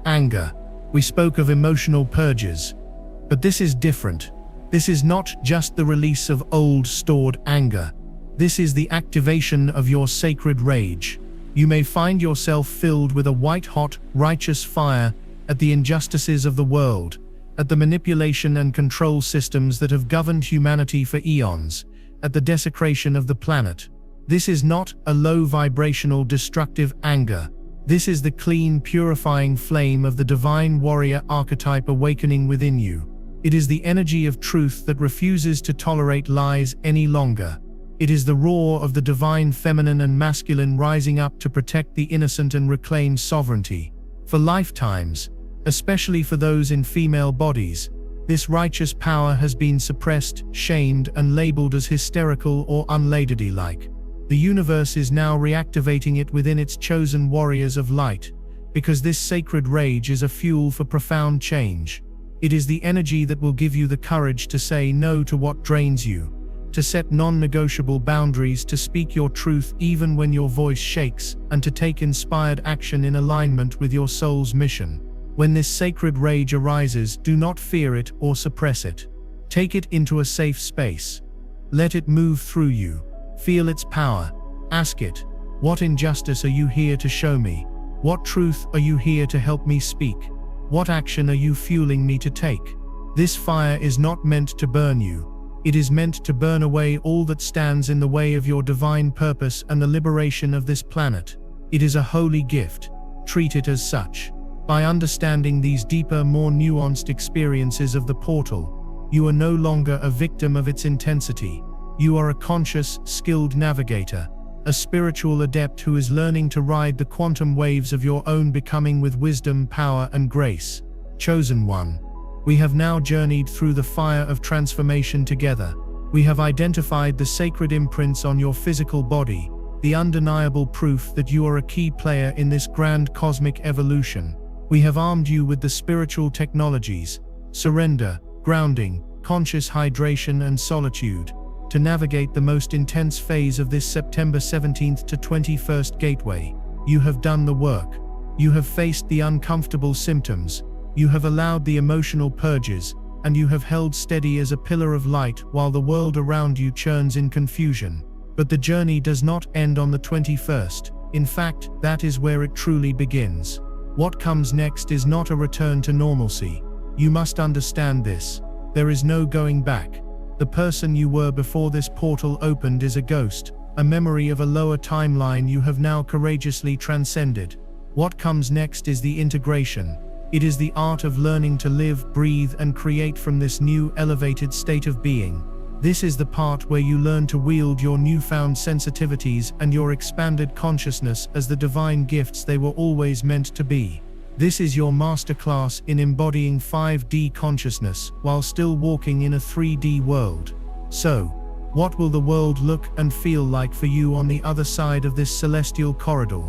Anger. We spoke of emotional purges, but this is different. This is not just the release of old stored anger. This is the activation of your sacred rage. You may find yourself filled with a white-hot, righteous fire at the injustices of the world, at the manipulation and control systems that have governed humanity for eons, at the desecration of the planet. This is not a low-vibrational, destructive anger. This is the clean, purifying flame of the divine warrior archetype awakening within you. It is the energy of truth that refuses to tolerate lies any longer. It is the roar of the divine feminine and masculine rising up to protect the innocent and reclaim sovereignty. For lifetimes, especially for those in female bodies, this righteous power has been suppressed, shamed, and labeled as hysterical or unladylike. The universe is now reactivating it within its chosen warriors of light, because this sacred rage is a fuel for profound change. It is the energy that will give you the courage to say no to what drains you, to set non-negotiable boundaries, to speak your truth even when your voice shakes, and to take inspired action in alignment with your soul's mission. When this sacred rage arises, do not fear it or suppress it. Take it into a safe space. Let it move through you. Feel its power. Ask it, what injustice are you here to show me? What truth are you here to help me speak? What action are you fueling me to take? This fire is not meant to burn you. It is meant to burn away all that stands in the way of your divine purpose and the liberation of this planet. It is a holy gift. Treat it as such. By understanding these deeper, more nuanced experiences of the portal, you are no longer a victim of its intensity. You are a conscious, skilled navigator, a spiritual adept who is learning to ride the quantum waves of your own becoming with wisdom, power, and grace. Chosen one, we have now journeyed through the fire of transformation together. We have identified the sacred imprints on your physical body, the undeniable proof that you are a key player in this grand cosmic evolution. We have armed you with the spiritual technologies, surrender, grounding, conscious hydration, and solitude, to navigate the most intense phase of this September 17th to 21st gateway. You have done the work. You have faced the uncomfortable symptoms. You have allowed the emotional purges, and you have held steady as a pillar of light while the world around you churns in confusion. But the journey does not end on the 21st. In fact, that is where it truly begins. What comes next is not a return to normalcy. You must understand this. There is no going back. The person you were before this portal opened is a ghost, a memory of a lower timeline you have now courageously transcended. What comes next is the integration. It is the art of learning to live, breathe, and create from this new, elevated state of being. This is the part where you learn to wield your newfound sensitivities and your expanded consciousness as the divine gifts they were always meant to be. This is your masterclass in embodying 5D consciousness while still walking in a 3D world. So, what will the world look and feel like for you on the other side of this celestial corridor?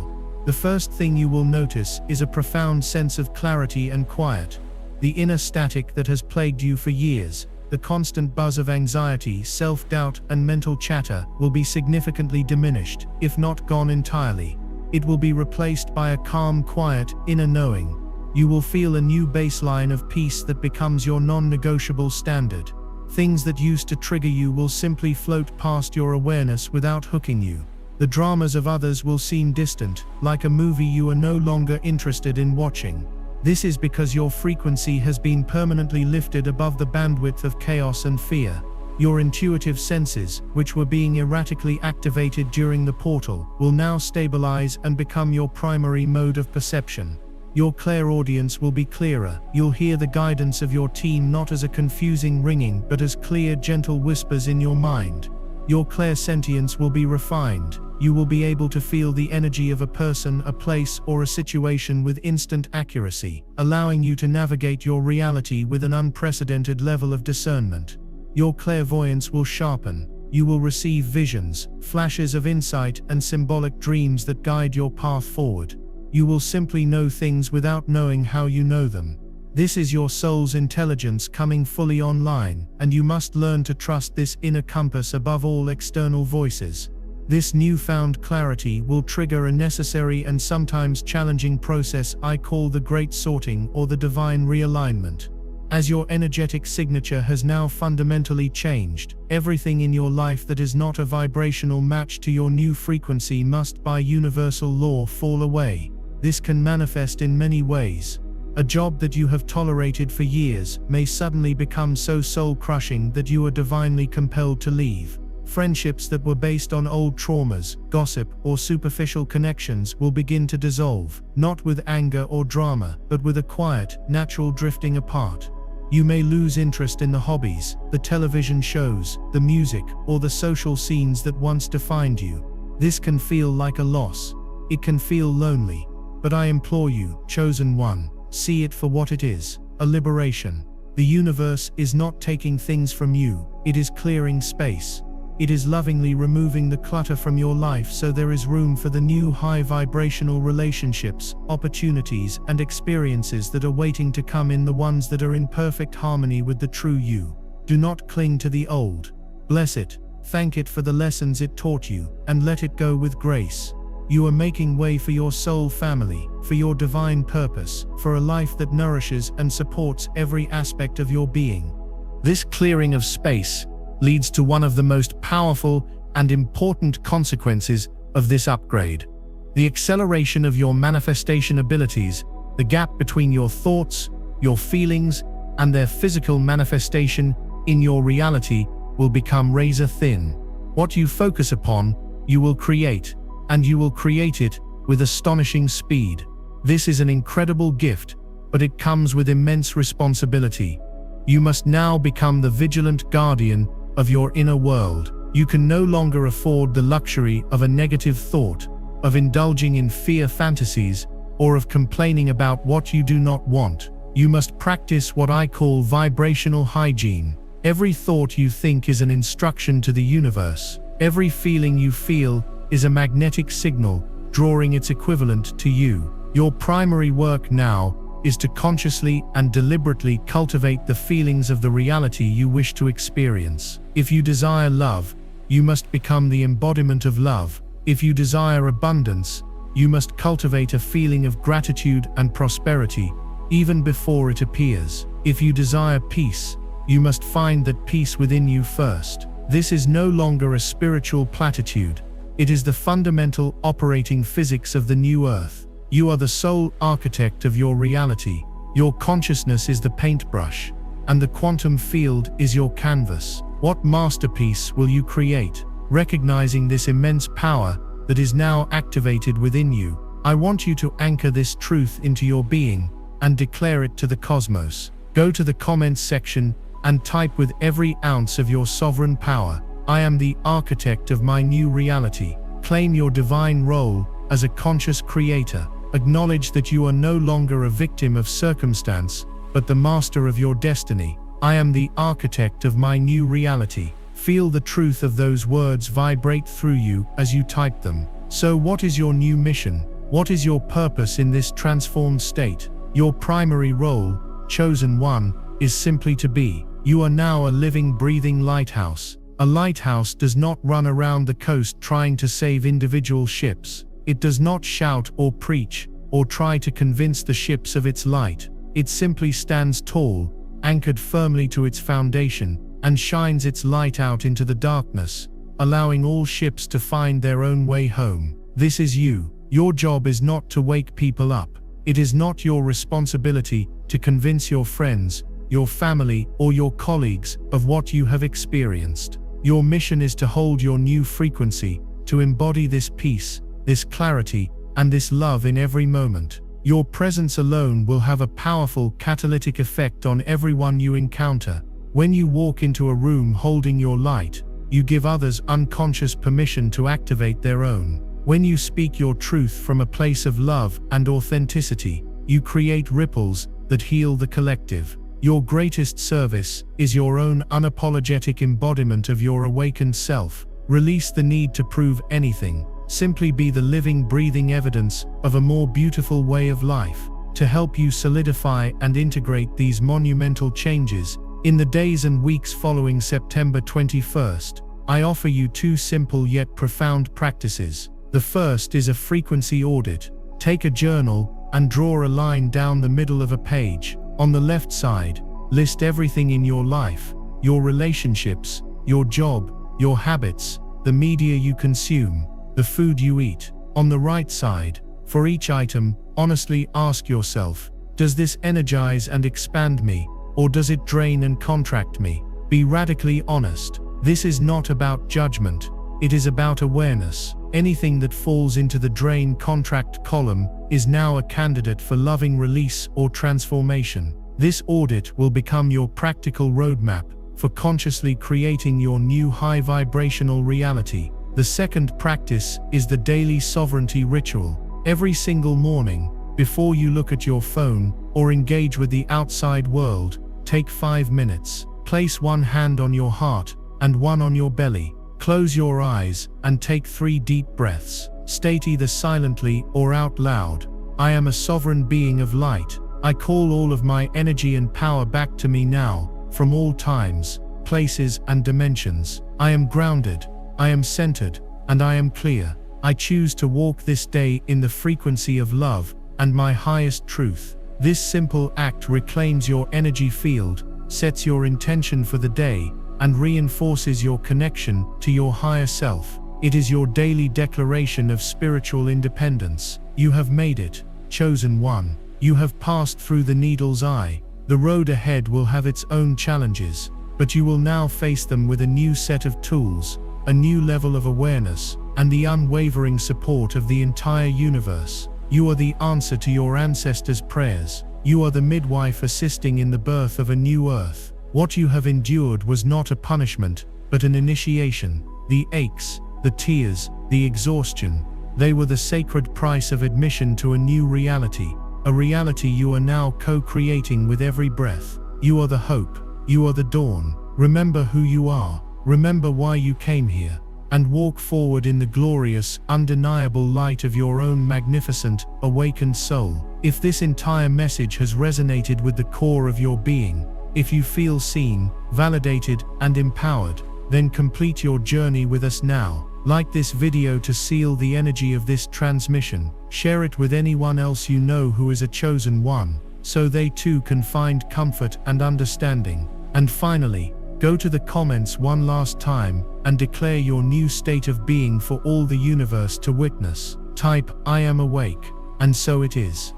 The first thing you will notice is a profound sense of clarity and quiet. The inner static that has plagued you for years, the the constant buzz of anxiety, self-doubt, and mental chatter will be significantly diminished, if not gone entirely. It will be replaced by a calm, quiet, inner knowing. You will feel a new baseline of peace that becomes your non-negotiable standard. Things that used to trigger you will simply float past your awareness without hooking you. The dramas of others will seem distant, like a movie you are no longer interested in watching. This is because your frequency has been permanently lifted above the bandwidth of chaos and fear. Your intuitive senses, which were being erratically activated during the portal, will now stabilize and become your primary mode of perception. Your clairaudience will be clearer. You'll hear the guidance of your team not as a confusing ringing but as clear, gentle whispers in your mind. Your clairsentience will be refined. You will be able to feel the energy of a person, a place, or a situation with instant accuracy, allowing you to navigate your reality with an unprecedented level of discernment. Your clairvoyance will sharpen. You will receive visions, flashes of insight, and symbolic dreams that guide your path forward. You will simply know things without knowing how you know them. This is your soul's intelligence coming fully online, and you must learn to trust this inner compass above all external voices. This newfound clarity will trigger a necessary and sometimes challenging process I call the Great Sorting or the Divine Realignment. As your energetic signature has now fundamentally changed, everything in your life that is not a vibrational match to your new frequency must by universal law fall away. This can manifest in many ways. A job that you have tolerated for years may suddenly become so soul-crushing that you are divinely compelled to leave. Friendships that were based on old traumas, gossip, or superficial connections will begin to dissolve, not with anger or drama, but with a quiet, natural drifting apart. You may lose interest in the hobbies, the television shows, the music, or the social scenes that once defined you. This can feel like a loss. It can feel lonely. But I implore you, chosen one, see it for what it is, a liberation. The universe is not taking things from you, it is clearing space. It is lovingly removing the clutter from your life so there is room for the new high-vibrational relationships, opportunities, and experiences that are waiting to come in, the ones that are in perfect harmony with the true you. Do not cling to the old. Bless it, thank it for the lessons it taught you, and let it go with grace. You are making way for your soul family, for your divine purpose, for a life that nourishes and supports every aspect of your being. This clearing of space leads to one of the most powerful and important consequences of this upgrade. The acceleration of your manifestation abilities. The gap between your thoughts, your feelings, and their physical manifestation in your reality will become razor thin. What you focus upon, you will create, and you will create it with astonishing speed. This is an incredible gift, but it comes with immense responsibility. You must now become the vigilant guardian of your inner world. You can no longer afford the luxury of a negative thought, of indulging in fear fantasies, or of complaining about what you do not want. You must practice what I call vibrational hygiene. Every thought you think is an instruction to the universe. Every feeling you feel is a magnetic signal, drawing its equivalent to you. Your primary work now is to consciously and deliberately cultivate the feelings of the reality you wish to experience. If you desire love, you must become the embodiment of love. If you desire abundance, you must cultivate a feeling of gratitude and prosperity, even before it appears. If you desire peace, you must find that peace within you first. This is no longer a spiritual platitude. It is the fundamental operating physics of the new earth. You are the sole architect of your reality. Your consciousness is the paintbrush, and the quantum field is your canvas. What masterpiece will you create? Recognizing this immense power that is now activated within you, I want you to anchor this truth into your being and declare it to the cosmos. Go to the comments section and type with every ounce of your sovereign power, "I am the architect of my new reality." Claim your divine role as a conscious creator. Acknowledge that you are no longer a victim of circumstance, but the master of your destiny. I am the architect of my new reality. Feel the truth of those words vibrate through you as you type them. So what is your new mission? What is your purpose in this transformed state? Your primary role, chosen one, is simply to be. You are now a living, breathing lighthouse. A lighthouse does not run around the coast trying to save individual ships. It does not shout or preach, or try to convince the ships of its light. It simply stands tall, anchored firmly to its foundation, and shines its light out into the darkness, allowing all ships to find their own way home. This is you. Your job is not to wake people up. It is not your responsibility to convince your friends, your family, or your colleagues of what you have experienced. Your mission is to hold your new frequency, to embody this peace, this clarity, and this love in every moment. Your presence alone will have a powerful catalytic effect on everyone you encounter. When you walk into a room holding your light, you give others unconscious permission to activate their own. When you speak your truth from a place of love and authenticity, you create ripples that heal the collective. Your greatest service is your own unapologetic embodiment of your awakened self. Release the need to prove anything. Simply be the living, breathing evidence of a more beautiful way of life. To help you solidify and integrate these monumental changes, in the days and weeks following September 21st, I offer you two simple yet profound practices. The first is a frequency audit. Take a journal and draw a line down the middle of a page. On the left side, list everything in your life, your relationships, your job, your habits, the media you consume, the food you eat. On the right side, for each item, honestly ask yourself, does this energize and expand me, or does it drain and contract me? Be radically honest. This is not about judgment, it is about awareness. Anything that falls into the drain-contract column is now a candidate for loving release or transformation. This audit will become your practical roadmap for consciously creating your new high-vibrational reality. The second practice is the daily sovereignty ritual. Every single morning, before you look at your phone or engage with the outside world, take 5 minutes. Place one hand on your heart and one on your belly. Close your eyes and take 3 deep breaths. State either silently or out loud, I am a sovereign being of light. I call all of my energy and power back to me now, from all times, places, and dimensions. I am grounded, I am centered, and I am clear. I choose to walk this day in the frequency of love and my highest truth. This simple act reclaims your energy field, sets your intention for the day, and reinforces your connection to your higher self. It is your daily declaration of spiritual independence. You have made it, chosen one. You have passed through the needle's eye. The road ahead will have its own challenges, but you will now face them with a new set of tools, a new level of awareness, and the unwavering support of the entire universe. You are the answer to your ancestors' prayers. You are the midwife assisting in the birth of a new earth. What you have endured was not a punishment, but an initiation. The aches, the tears, the exhaustion, they were the sacred price of admission to a new reality, a reality you are now co-creating with every breath. You are the hope, you are the dawn. Remember who you are, remember why you came here, and walk forward in the glorious, undeniable light of your own magnificent, awakened soul. If this entire message has resonated with the core of your being, if you feel seen, validated, and empowered, then complete your journey with us now. Like this video to seal the energy of this transmission. Share it with anyone else you know who is a chosen one, so they too can find comfort and understanding. And finally, go to the comments one last time and declare your new state of being for all the universe to witness. Type, I am awake, and so it is.